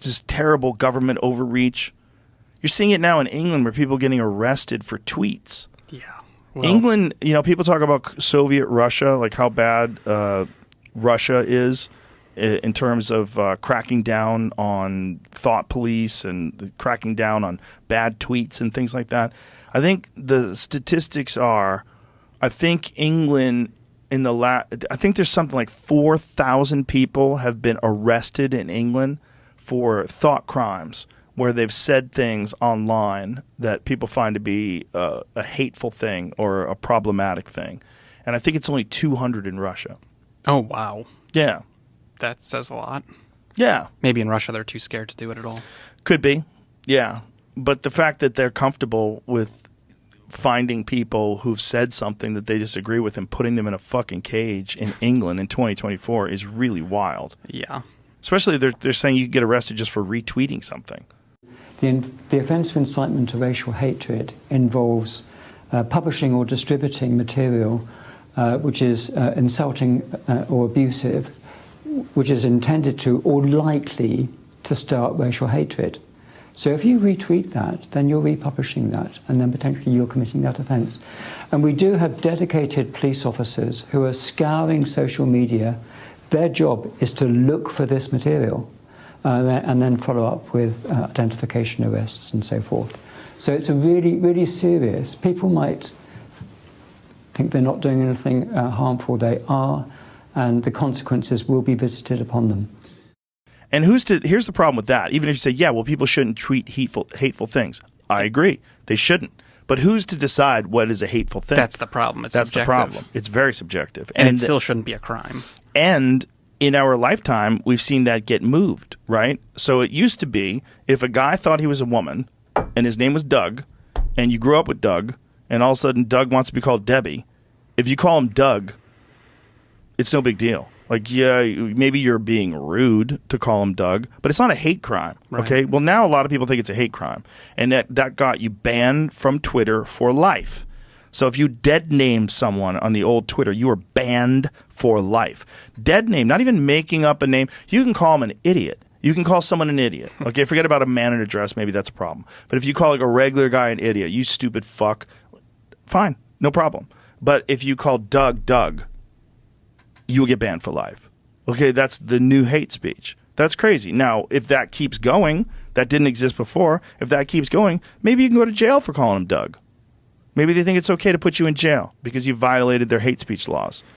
just terrible government overreach. You're seeing it now in England where people are getting arrested for tweets. Yeah. Well, England, people talk about Soviet Russia, like how bad Russia is in terms of cracking down on thought police and cracking down on bad tweets and things like that. I think the statistics are, I think England I think there's something like 4,000 people have been arrested in England for thought crimes where they've said things online that people find to be a hateful thing or a problematic thing. And I think it's only 200 in Russia. Oh, wow. Yeah. That says a lot. Yeah. Maybe in Russia they're too scared to do it at all. Could be. Yeah. But the fact that they're comfortable with finding people who've said something that they disagree with and putting them in a fucking cage in England in 2024 is really wild. Yeah. Especially they're saying you can get arrested just for retweeting something. The offence of incitement to racial hatred involves publishing or distributing material which is insulting or abusive, which is intended to or likely to start racial hatred. So if you retweet that, then you're republishing that, and then potentially you're committing that offence. And we do have dedicated police officers who are scouring social media. Their job is to look for this material and then follow up with identification arrests and so forth. So it's a really, really serious. People might think they're not doing anything harmful. They are, and the consequences will be visited upon them. And here's the problem with that. Even if you say, yeah, well, people shouldn't tweet hateful things. I agree. They shouldn't. But who's to decide what is a hateful thing? That's the problem. It's That's subjective. the problem. It's very subjective. And it still shouldn't be a crime. And in our lifetime, we've seen that get moved, right? So it used to be if a guy thought he was a woman and his name was Doug and you grew up with Doug and all of a sudden Doug wants to be called Debbie, if you call him Doug, it's no big deal. Like, yeah, maybe you're being rude to call him Doug, but it's not a hate crime, right. Okay? Well, now a lot of people think it's a hate crime, and that got you banned from Twitter for life. So if you dead named someone on the old Twitter, you are banned for life. Dead name, not even making up a name. You can call him an idiot. You can call someone an idiot. Okay, forget about a man and a dress. Maybe that's a problem. But if you call like a regular guy an idiot, you stupid fuck, fine, no problem. But if you call Doug, you will get banned for life. Okay, that's the new hate speech. That's crazy. Now, if that keeps going, that didn't exist before. If that keeps going, maybe you can go to jail for calling him Doug. Maybe they think it's okay to put you in jail because you violated their hate speech laws.